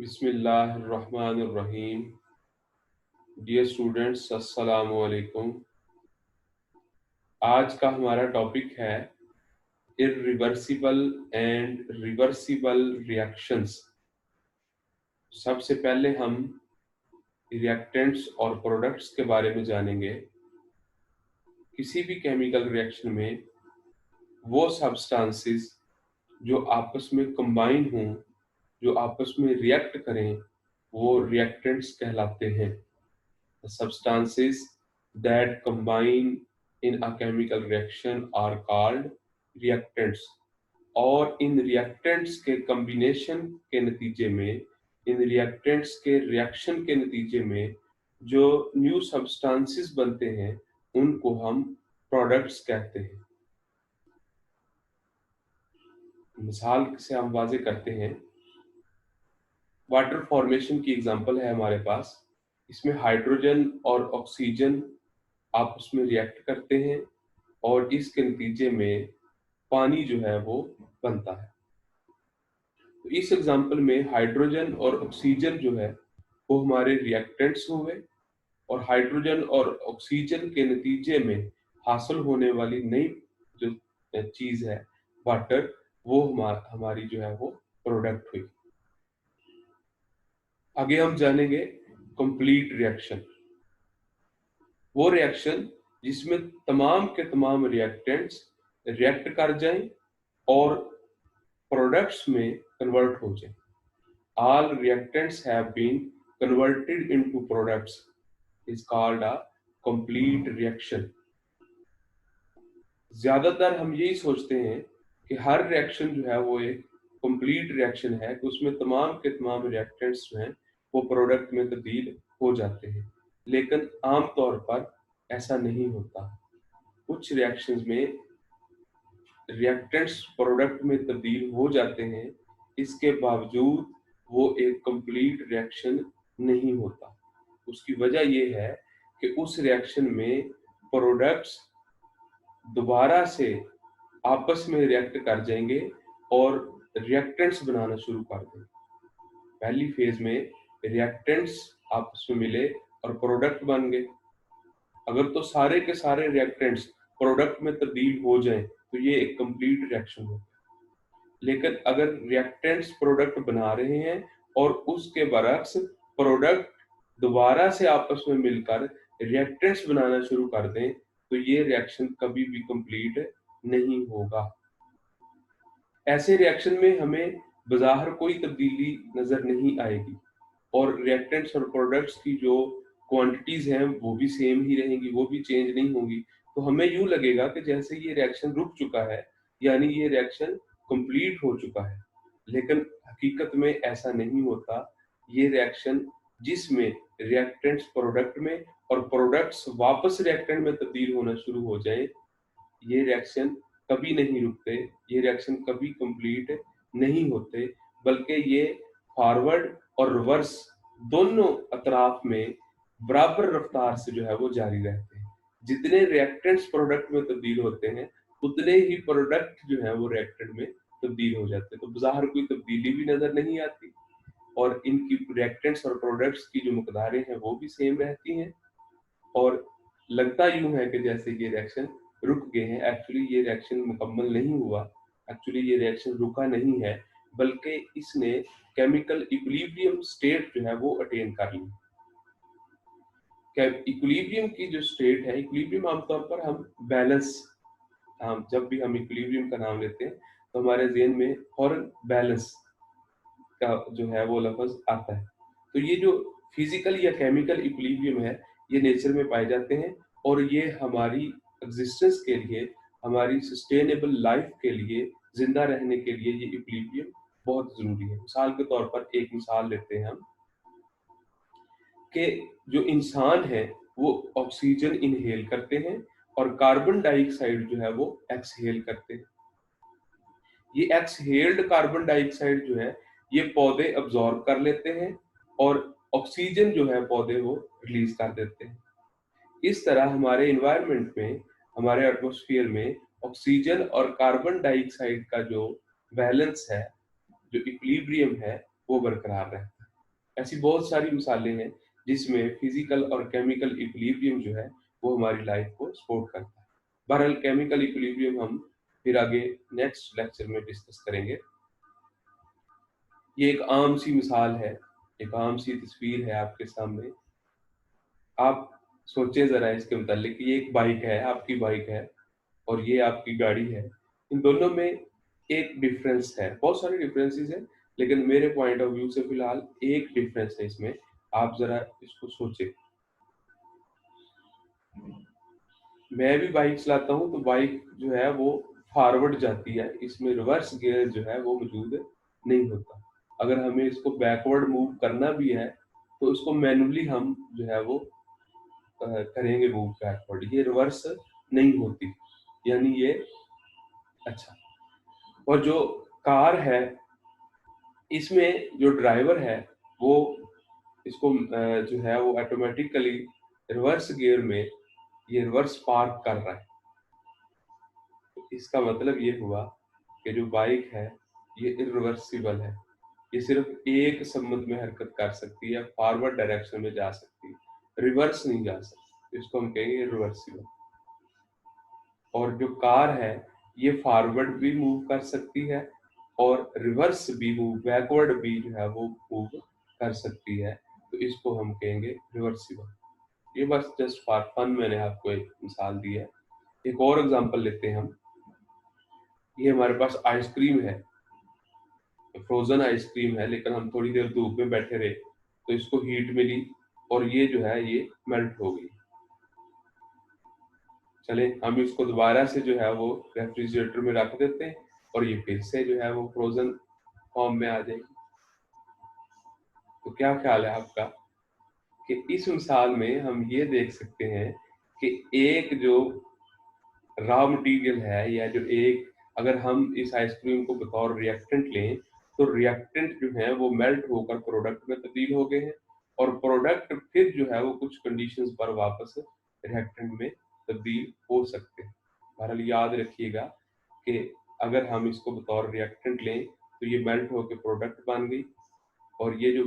बिस्मिल्लाहिर्रहमानिर्रहीम। Dear students, अस्सलामु अलैकुम। आज का हमारा टॉपिक है इर्रिवर्सिबल एंड रिवर्सिबल रिएक्शंस। सबसे पहले हम रिएक्टेंट्स और प्रोडक्ट्स के बारे में जानेंगे। किसी भी केमिकल रिएक्शन में वो सब्सटेंसेस जो आपस में कंबाइन हों, जो आपस में रिएक्ट करें, वो रिएक्टेंट्स कहलाते हैं। The substances that combine in a chemical reaction are called reactants। और इन रिएक्टेंट्स के कम्बिनेशन के नतीजे में, इन रिएक्टेंट्स के रिएक्शन के नतीजे में जो न्यू सब्सटेंसेस बनते हैं उनको हम प्रोडक्ट्स कहते हैं। मिसाल से हम वाजे करते हैं, वाटर फॉर्मेशन की एग्जांपल है हमारे पास। इसमें हाइड्रोजन और ऑक्सीजन आपस में रिएक्ट करते हैं और इसके नतीजे में पानी जो है वो बनता है। तो इस एग्जांपल में हाइड्रोजन और ऑक्सीजन जो है वो हमारे रिएक्टेंट्स हुए, और हाइड्रोजन और ऑक्सीजन के नतीजे में हासिल होने वाली नई जो चीज है वाटर, वो हमारी जो है वो प्रोडक्ट हुई। आगे हम जानेंगे कंप्लीट रिएक्शन। वो रिएक्शन जिसमें तमाम के तमाम रिएक्टेंट्स रिएक्ट कर जाएं और प्रोडक्ट्स में कन्वर्ट हो जाएं। All reactants have been converted into products is called a complete reaction। ज्यादातर हम यही सोचते हैं कि हर रिएक्शन जो है वो एक कंप्लीट रिएक्शन है, कि उसमें तमाम के तमाम रिएक्टेंट्स जो हैं वो प्रोडक्ट में तब्दील हो जाते हैं, लेकिन आमतौर पर ऐसा नहीं होता। कुछ रिएक्शंस में रिएक्टेंट्स प्रोडक्ट में तब्दील हो जाते हैं, इसके बावजूद वो एक कंप्लीट रिएक्शन नहीं होता। उसकी वजह ये है कि उस रिएक्शन में प्रोडक्ट्स दोबारा से आपस में रिएक्ट कर जाएंगे और रिएक्टेंट्स बनाना शुरू कर देंगे। पहली फेज में रिएक्टेंट्स आपस में मिले और प्रोडक्ट बन गए। अगर तो सारे के सारे रिएक्टेंट्स प्रोडक्ट में तब्दील हो जाएं तो ये एक कंप्लीट रिएक्शन होगा। लेकिन अगर रिएक्टेंट्स प्रोडक्ट बना रहे हैं और उसके बरक्स प्रोडक्ट दोबारा से आपस में मिलकर रिएक्टेंट्स बनाना शुरू कर दें तो ये रिएक्शन कभी भी कंप्लीट नहीं होगा। ऐसे रिएक्शन में हमें बाहर कोई तब्दीली नजर नहीं आएगी और रिएक्टेंट्स और प्रोडक्ट्स की जो क्वांटिटीज हैं वो भी सेम ही रहेंगी, वो भी चेंज नहीं होंगी। तो हमें यूं लगेगा कि जैसे ये रिएक्शन रुक चुका है, यानी ये रिएक्शन कंप्लीट हो चुका है, लेकिन हकीकत में ऐसा नहीं होता। ये रिएक्शन जिसमें रिएक्टेंट्स प्रोडक्ट में और प्रोडक्ट्स वापस रिएक्टेंट में तब्दील होना शुरू हो जाए, ये रिएक्शन कभी नहीं रुकते, ये रिएक्शन कभी कंप्लीट नहीं होते, बल्कि ये फॉरवर्ड और रिवर्स दोनों अतराफ में बराबर रफ्तार से जो है वो जारी रहते हैं। जितने रिएक्टेंट्स प्रोडक्ट में तब्दील होते हैं उतने ही प्रोडक्ट जो है वो रिएक्टेंट में तब्दील हो जाते हैं। तो बाहर कोई तब्दीली भी नजर नहीं आती और इनकी रिएक्टेंट्स और प्रोडक्ट्स की जो मकदारें हैं वो भी सेम रहती हैं, और लगता यूं है कि जैसे ये रिएक्शन रुक गए हैं। एक्चुअली ये रिएक्शन मुकम्मल नहीं हुआ, एक्चुअली ये रिएक्शन रुका नहीं है, बल्कि इसने केमिकल इक्विलिब्रियम स्टेट जो है वो अटेन कर ली। इक्विलिब्रियम की जो स्टेट है, इक्विलिब्रियम आमतौर पर हम बैलेंस, हम जब भी हम इक्विलिब्रियम का नाम लेते हैं तो हमारे ज़हन में फौरन बैलेंस का जो है वो लफ्ज आता है। तो ये जो फिजिकल या केमिकल इक्विलिब्रियम है ये नेचर में पाए जाते हैं, और ये हमारी एग्जिस्टेंस के लिए, हमारी सस्टेनेबल लाइफ के लिए, जिंदा रहने के लिए ये इक्विलिब्रियम बहुत जरूरी है। मिसाल के तौर पर एक मिसाल लेते हैं हम कि जो इंसान है वो ऑक्सीजन इनहेल करते हैं और कार्बन डाइऑक्साइड जो है वो एक्सहेल करते हैं। ये एक्सहेल्ड कार्बन डाइऑक्साइड जो है ये पौधे अब्जॉर्ब कर लेते हैं और ऑक्सीजन जो है पौधे वो रिलीज कर देते हैं। इस तरह हमारे एनवायरनमेंट में, हमारे एटमॉस्फेयर में ऑक्सीजन और कार्बन डाइऑक्साइड का जो बैलेंस है, जो इक्विलिब्रियम है, वो बरकरार रहता है। ऐसी बहुत सारी मिसालें हैं जिसमें फिजिकल और केमिकल इक्विलिब्रियम जो है वो हमारी लाइफ को सपोर्ट करता है। बहरहाल केमिकल इक्विलिब्रियम हम फिर आगे नेक्स्ट लेक्चर में डिस्कस करेंगे। ये एक आम सी मिसाल है, एक आम सी तस्वीर है आपके सामने। आप सोचें ज़रा इसके मुतालिक कि ये एक बाइक है, आपकी बाइक है और ये आपकी गाड़ी है। इन दोनों में एक डिफरेंस है, बहुत सारे डिफरेंसेस हैं, लेकिन मेरे पॉइंट ऑफ व्यू से फिलहाल एक डिफरेंस है इसमें। आप ज़रा इसको सोचें। मैं भी बाइक चलाता हूँ तो बाइक जो है वो फॉरवर्ड जाती है, इसमें रिवर्स गियर जो है वो मौजूद नहीं होता। अगर हमें इसको बैकवर्ड मूव करना भी है तो इसको मैनुअली हम जो है वो करेंगे मूव बैकवर्ड, ये रिवर्स नहीं होती। यानी ये अच्छा। और जो कार है इसमें जो ड्राइवर है वो इसको जो है वो ऑटोमेटिकली रिवर्स गियर में ये रिवर्स पार्क कर रहा है। तो इसका मतलब ये हुआ कि जो बाइक है ये इरिवर्सिबल है, ये सिर्फ एक संबंध में हरकत कर सकती है, फॉरवर्ड डायरेक्शन में जा सकती है, रिवर्स नहीं जा सकती, इसको हम कहेंगे इरिवर्सिबल। और जो कार है ये फॉरवर्ड भी मूव कर सकती है और रिवर्स भी मूव, बैकवर्ड भी जो है वो मूव कर सकती है, तो इसको हम कहेंगे रिवर्सिबल। ये बस जस्ट फॉर फन मैंने आपको एक मिसाल दी है। एक और एग्जांपल लेते हैं हम। ये हमारे पास आइसक्रीम है, फ्रोजन आइसक्रीम है, लेकिन हम थोड़ी देर धूप में बैठे रहे तो इसको हीट मिली और ये जो है ये मेल्ट हो गई। चले हम इसको दोबारा से जो है वो रेफ्रिजरेटर में रख देते हैं और ये फिर से जो है वो फ्रोजन फॉर्म में आ जाएगी। तो क्या ख्याल है आपका कि इस मिसाल में हम ये देख सकते हैं कि एक जो रॉ मटेरियल है या जो एक, अगर हम इस आइसक्रीम को बतौर रिएक्टेंट लें तो रिएक्टेंट जो है वो मेल्ट होकर प्रोडक्ट में तब्दील हो गए हैं और प्रोडक्ट फिर जो है वो कुछ कंडीशंस पर वापस रिएक्टेंट में तब्दील हो सकते हैं। बहरहाल याद रखिएगा कि अगर हम इसको बतौर रिएक्टेंट लें तो ये मेल्ट होकर प्रोडक्ट बन गई और ये जो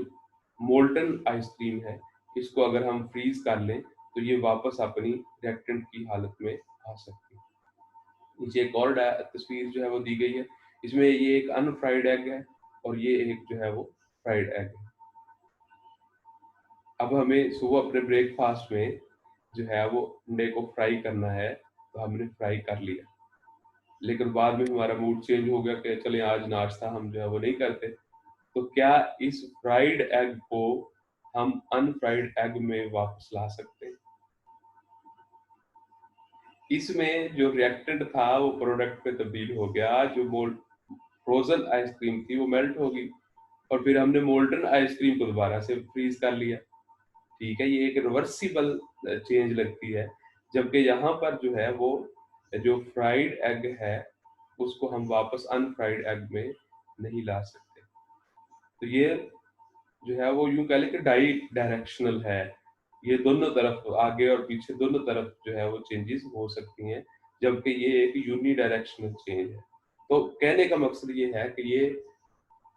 मोल्टन आइसक्रीम है इसको अगर हम फ्रीज कर लें तो ये वापस अपनी रिएक्टेंट की हालत में आ सकती है। नीचे एक और तस्वीर जो है वो दी गई है, इसमें ये एक अनफ्राइड एग है और ये एक जो है वो फ्राइड एग है। अब हमें सुबह अपने ब्रेकफास्ट में जो है वो अंडे को फ्राई करना है, तो हमने फ्राई कर लिया, लेकिन बाद में हमारा मूड चेंज हो गया कि चले आज नाश्ता हम जो है वो नहीं करते। तो क्या इस फ्राइड एग को हम अनफ्राइड एग में वापस ला सकते हैं? इसमें जो रिएक्टेंट था वो प्रोडक्ट में तब्दील हो गया, जो मोल्ड फ्रोजन आइसक्रीम थी वो मेल्ट हो गई और फिर हमने मोल्टन आइसक्रीम को दोबारा से फ्रीज कर लिया। ठीक है, ये एक रिवर्सिबल चेंज लगती है, जबकि यहाँ पर जो है वो जो फ्राइड एग है उसको हम वापस अनफ्राइड एग में नहीं ला सकते। तो ये जो है वो यूं कह लें कि डाई डायरेक्शनल है, ये दोनों तरफ आगे और पीछे दोनों तरफ जो है वो चेंजेस हो सकती हैं, जबकि ये एक यूनी डायरेक्शनल चेंज है। तो कहने का मकसद ये है कि ये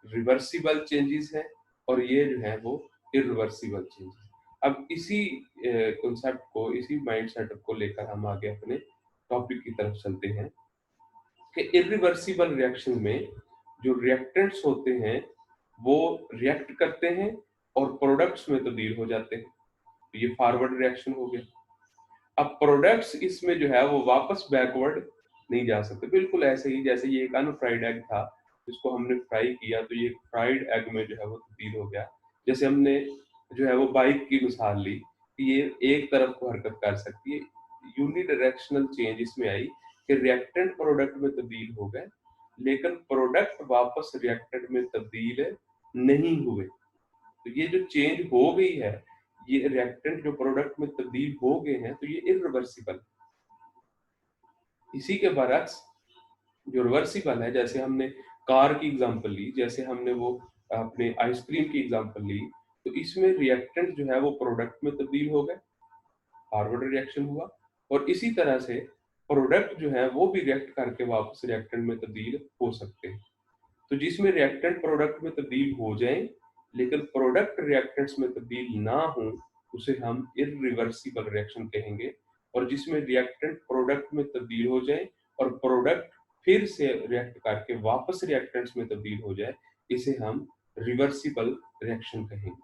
रिवर्सिबल चेंजेस हैं और ये जो है वो इरिवर्सिबल चेंजेस। अब इसी कॉन्सेप्ट को, इसी माइंड सेटअप को लेकर हम आगे अपने टॉपिक की तरफ चलते हैं कि इरिवर्सिबल रिएक्शन में जो रिएक्टेंट्स होते हैं वो रिएक्ट करते हैं और प्रोडक्ट्स में तब्दील हो जाते हैं। तो ये फॉरवर्ड रिएक्शन हो गया। अब प्रोडक्ट्स इसमें जो है वो वापस बैकवर्ड नहीं जा सकते, बिल्कुल ऐसे ही जैसे ये एक अनफ्राइड एग था जिसको हमने फ्राई किया तो ये फ्राइड एग में जो है वो तब्दील हो गया। जैसे हमने जो है वो बाइक की मिसाल ली कि ये एक तरफ को हरकत कर सकती है, यूनिडायरेक्शनल चेंज इसमें आई कि रिएक्टेंट प्रोडक्ट में तब्दील हो गए लेकिन प्रोडक्ट वापस रिएक्टेंट में तब्दील नहीं हुए। तो ये जो चेंज हो गई है, ये रिएक्टेंट जो प्रोडक्ट में तब्दील हो गए हैं, तो ये इरिवर्सिबल। इसी के बरक्स जो रिवर्सिबल है, जैसे हमने कार की एग्जांपल ली, जैसे हमने वो अपने आइसक्रीम की एग्जांपल ली, तो इसमें रिएक्टेंट जो है वो प्रोडक्ट में तब्दील हो गए, फॉरवर्ड रिएक्शन हुआ और इसी तरह से प्रोडक्ट जो है वो भी रिएक्ट करके वापस रिएक्टेंट में तब्दील हो सकते हैं। तो जिसमें रिएक्टेंट प्रोडक्ट में तब्दील हो जाए लेकिन प्रोडक्ट रिएक्टेंट्स में तब्दील ना हो उसे हम इरिवर्सिबल रिएक्शन कहेंगे। और जिसमें रिएक्टेंट प्रोडक्ट में तब्दील हो जाए और प्रोडक्ट फिर से रिएक्ट करके वापस रिएक्टेंट्स में तब्दील हो जाए, इसे हम रिवर्सिबल रिएक्शन कहेंगे।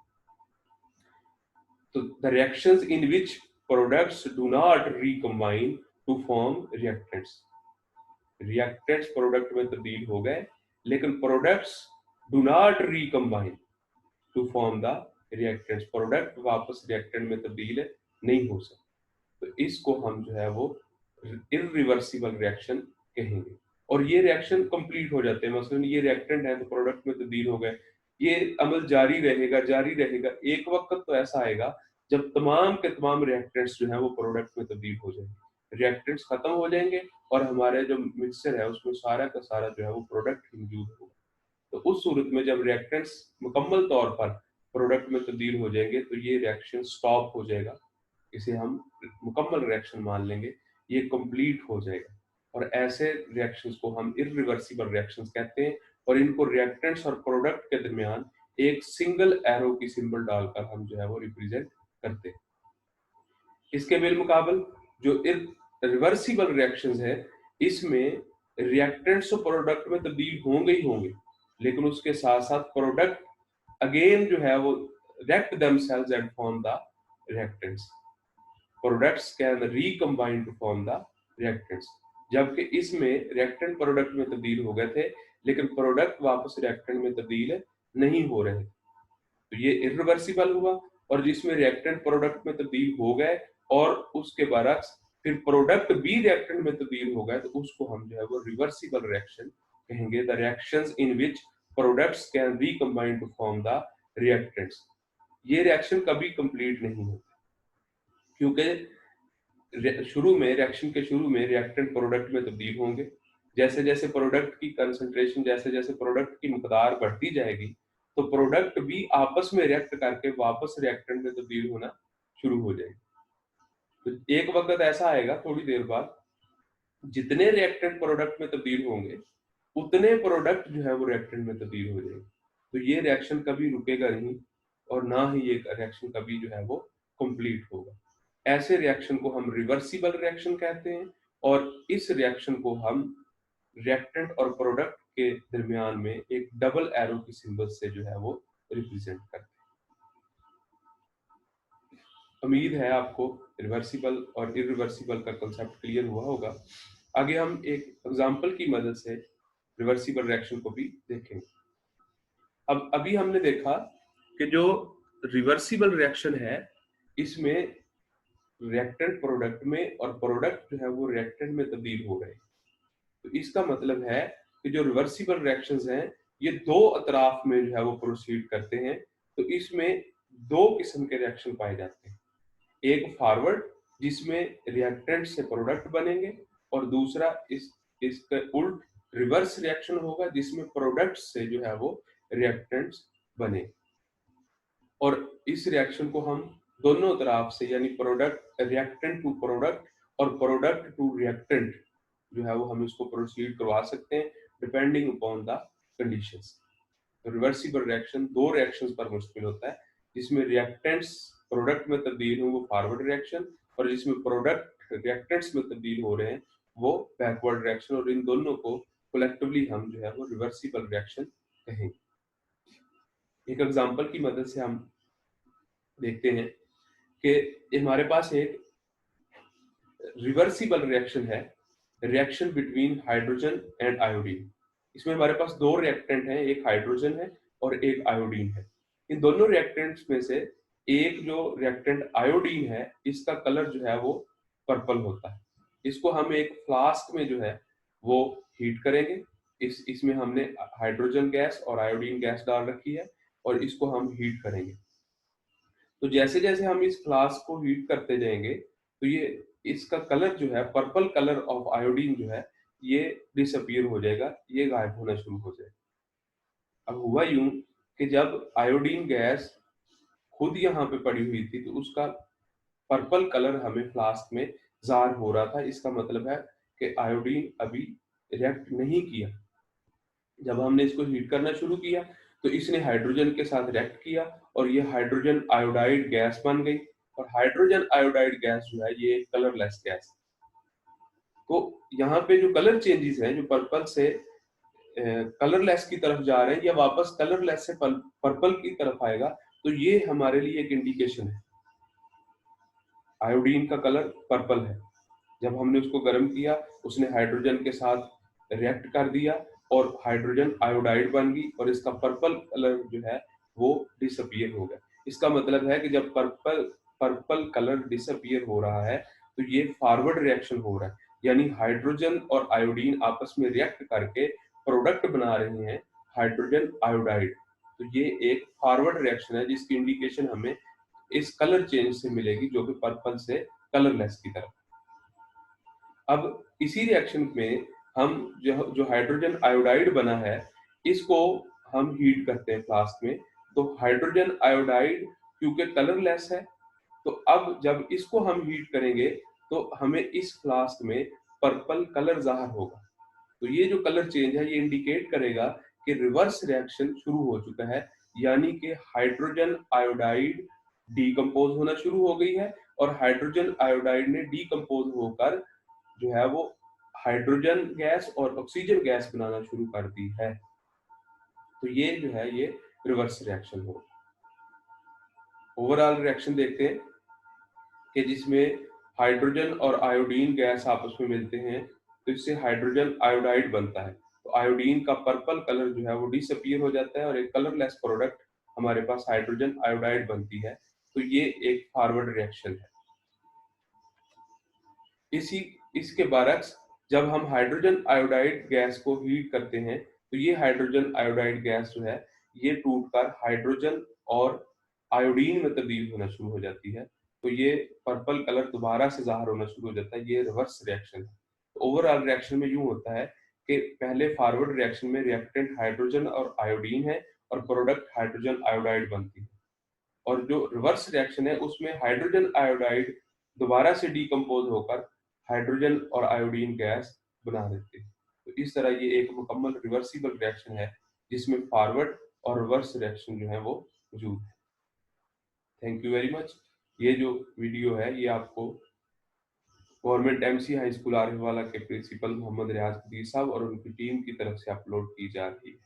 तो the reactions in which products do not recombine to form reactants, reactants product में तब्दील हो गए लेकिन products do not recombine to form the reactants, product वापस रिएक्टेंट में तब्दील नहीं हो सकते, तो इसको हम जो है वो इरिवर्सिबल रिएक्शन कहेंगे। और ये रिएक्शन कंप्लीट हो जाते हैं, मसलन ये रिएक्टेंट है तो प्रोडक्ट में तब्दील हो गए, ये अमल जारी रहेगा जारी रहेगा। एक वक्त तो ऐसा आएगा जब तमाम के तमाम रिएक्टेंट्स जो है वो प्रोडक्ट में तब्दील हो जाएंगे, रिएक्टेंट्स खत्म हो जाएंगे और हमारे जो मिक्सचर है उसमें सारा का सारा जो है वो प्रोडक्ट मौजूद होगा। तो उस सूरत में जब रिएक्टेंट्स मुकम्मल तौर पर प्रोडक्ट में तब्दील हो जाएंगे तो ये रिएक्शन स्टॉप हो जाएगा, इसे हम मुकम्मल रिएक्शन मान लेंगे, ये कंप्लीट हो जाएगा। और ऐसे रिएक्शंस को हम इरिवर्सिबल रिएक्शंस कहते हैं और इनको रिएक्टेंट्स और प्रोडक्ट के दरमियान एक सिंगल एरो की सिंबल डालकर हम जो है वो रिप्रेजेंट करते हैं। इसके बिलमुकाबल जो रिवर्सिबल रिएक्शंस है इसमें रिएक्टेंट्स और प्रोडक्ट में तब्दील होंगे ही होंगे, लेकिन उसके साथ साथ प्रोडक्ट अगेन जो है वो react themselves and form the reactants. Products can recombine to form the reactants. जबकि इसमें रिएक्टेंट प्रोडक्ट में तब्दील हो गए थे लेकिन प्रोडक्ट वापस रिएक्टेंट में तब्दील नहीं हो रहे, तो ये इरिवर्सिबल हुआ। और जिसमें रिएक्टेंट प्रोडक्ट में तब्दील हो गए और उसके बरक्स फिर प्रोडक्ट भी रिएक्टेंट में तब्दील हो गए, तो उसको हम जो है वो रिवर्सिबल रिएक्शन कहेंगे। The reactions in which products can recombine to form the reactants. ये रिएक्शन कभी कंप्लीट नहीं होती क्योंकि शुरू में रिएक्शन के शुरू में रिएक्टेंट प्रोडक्ट में तब्दील होंगे, जैसे जैसे प्रोडक्ट की कंसंट्रेशन जैसे जैसे प्रोडक्ट की मकदार बढ़ती जाएगी तो प्रोडक्ट भी आपस में रिएक्ट करके वापस रिएक्टेंट में तब्दील होना शुरू हो जाएगी। तो एक वक्त ऐसा आएगा थोड़ी देर बाद जितने रिएक्टेंट प्रोडक्ट में तब्दील होंगे उतने प्रोडक्ट जो है वो रिएक्टेंट में तब्दील हो जाएंगे, तो ये रिएक्शन कभी रुकेगा नहीं और ना ही ये रिएक्शन कभी जो है वो कंप्लीट होगा। ऐसे रिएक्शन को हम रिवर्सिबल रिएक्शन कहते हैं और इस रिएक्शन को हम रिएक्टेंट और प्रोडक्ट के दरमियान में एक डबल एरो की सिंबल से जो है वो रिप्रेजेंट करते हैं। उम्मीद है आपको रिवर्सिबल और इरिवर्सिबल का कांसेप्ट क्लियर हुआ होगा। आगे हम एक एग्जांपल की मदद से रिवर्सिबल रिएक्शन को भी देखेंगे। अब अभी हमने देखा कि जो रिवर्सिबल रिएक्शन है इसमें रिएक्टेंट प्रोडक्ट में और प्रोडक्ट जो है वो रिएक्टेंट में तब्दील हो गए, तो इसका मतलब है कि जो रिवर्सिबल रिएक्शंस हैं ये दो अतराफ में जो है वो प्रोसीड करते हैं। तो इसमें दो किस्म के रिएक्शन पाए जाते हैं, एक फॉरवर्ड जिसमें रिएक्टेंट से प्रोडक्ट बनेंगे और दूसरा इसका उल्ट रिवर्स रिएक्शन होगा जिसमें प्रोडक्ट से जो है वो रिएक्टेंट्स बने। और इस रिएक्शन को हम दोनों तरफ से यानी प्रोडक्ट रिएक्टेंट टू प्रोडक्ट और प्रोडक्ट टू रिएक्टेंट जो है वो हम इसको प्रोसीड करवा सकते हैं depending upon the conditions. Reversible reaction दो रिएक्शंस पर मुश्तमिल होता है, जिसमें रिएक्टेंट्स प्रोडक्ट में तब्दील हो वो फॉरवर्ड रिएक्शन और जिसमें प्रोडक्ट रिएक्टेंट्स में तब्दील हो रहे हैं वो बैकवर्ड रिएक्शन, और इन दोनों को कलेक्टिवली हम जो है वो रिवर्सिबल रिएक्शन कहेंगे। एक एग्जांपल की मदद से हम देखते हैं कि हमारे पास एक रिवर्सिबल रिएक्शन है, reaction between hydrogen and iodine. इसमें हमारे पास दो रिएक्टेंट हैं, एक हाइड्रोजन है और एक आयोडीन है। इन दोनों रिएक्टेंट्स में से एक जो रिएक्टेंट आयोडीन है इसका कलर जो है वो पर्पल होता है। इसको हम एक फ्लास्क में जो है वो हीट करेंगे। इसमें हमने हाइड्रोजन गैस और आयोडीन गैस डाल रखी है और इसको हम हीट करेंगे। तो जैसे जैसे हम इस फ्लास्क को हीट करते जाएंगे तो ये इसका कलर जो है पर्पल कलर ऑफ आयोडीन जो है ये डिसअपीयर हो जाएगा, ये गायब होना शुरू हो जाएगा। अब हुआ यूं कि जब आयोडीन गैस खुद यहाँ पे पड़ी हुई थी तो उसका पर्पल कलर हमें फ्लास्क में ज़ाहिर हो रहा था। इसका मतलब है कि आयोडीन अभी रिएक्ट नहीं किया। जब हमने इसको हीट करना शुरू किया तो इसने हाइड्रोजन के साथ रिएक्ट किया और ये हाइड्रोजन आयोडाइड गैस बन गई। और हाइड्रोजन आयोडाइड गैस जो है ये कलरलेस गैस। तो यहाँ पे जो कलर चेंजेस हैं, जो पर्पल से कलरलेस की तरफ जा रहे हैं या वापस कलरलेस से पर्पल की तरफ आएगा, तो ये हमारे लिए एक इंडिकेशन है। आयोडीन का कलर पर्पल है। जब हमने उसको गर्म किया, उसने हाइड्रोजन के साथ रिएक्ट कर दिया और हाइड्रोजन आयोडाइड बन गई और इसका पर्पल कलर जो है वो डिसअपियर हो गया। इसका मतलब है कि जब पर्पल पर्पल कलर डिसअपियर हो रहा है तो ये फॉरवर्ड रिएक्शन हो रहा है, यानी हाइड्रोजन और आयोडीन आपस में रिएक्ट करके प्रोडक्ट बना रहे हैं हाइड्रोजन आयोडाइड। तो ये एक फॉरवर्ड रिएक्शन है जिसकी इंडिकेशन हमें इस कलर चेंज से मिलेगी, जो कि पर्पल से कलरलेस की तरफ। अब इसी रिएक्शन में हम जो जो हाइड्रोजन आयोडाइड बना है, इसको हम हीट करते हैं फ्लास्क में। तो हाइड्रोजन आयोडाइड क्योंकि कलरलेस है, तो अब जब इसको हम हीट करेंगे तो हमें इस फ्लास्क में पर्पल कलर ज़ाहिर होगा। तो ये जो कलर चेंज है ये इंडिकेट करेगा कि रिवर्स रिएक्शन शुरू हो चुका है, यानी कि हाइड्रोजन आयोडाइड डीकम्पोज होना शुरू हो गई है और हाइड्रोजन आयोडाइड ने डीकम्पोज होकर जो है वो हाइड्रोजन गैस और ऑक्सीजन गैस बनाना शुरू कर दी है। तो ये जो है ये रिवर्स रिएक्शन हो। ओवरऑल रिएक्शन देखते हैं कि जिसमें हाइड्रोजन और आयोडीन गैस आपस में मिलते हैं, तो इससे हाइड्रोजन आयोडाइड बनता है। तो आयोडीन का पर्पल कलर जो है वो डिसअपियर हो जाता है और एक कलरलेस प्रोडक्ट हमारे पास हाइड्रोजन आयोडाइड बनती है। तो ये एक फॉरवर्ड रिएक्शन है। इसी इसके बरक्स जब हम हाइड्रोजन आयोडाइड गैस को हीट करते हैं, तो ये हाइड्रोजन आयोडाइड गैस जो है ये टूटकर हाइड्रोजन और आयोडीन में तब्दील होना शुरू हो जाती है। तो ये पर्पल कलर दोबारा से ज़ाहिर होना शुरू हो जाता है। ये रिवर्स रिएक्शन है। तो ओवरऑल रिएक्शन में यूं होता है कि पहले फॉरवर्ड रिएक्शन में रिएक्टेंट हाइड्रोजन और आयोडीन है और प्रोडक्ट हाइड्रोजन आयोडाइड बनती है। और जो रिवर्स रिएक्शन है उसमें हाइड्रोजन आयोडाइड दोबारा से डीकम्पोज होकर हाइड्रोजन और आयोडीन गैस बना देते हैं। तो इस तरह ये एक मुकम्मल रिवर्सिबल रिएक्शन है जिसमें फॉरवर्ड और रिवर्स रिएक्शन जो है वो मौजूद है। Thank you very much. ये जो वीडियो है ये आपको government MC high school Arifwala के प्रिंसिपल मोहम्मद रियाज कदीर साहब और उनकी टीम की तरफ से अपलोड की जा रही है।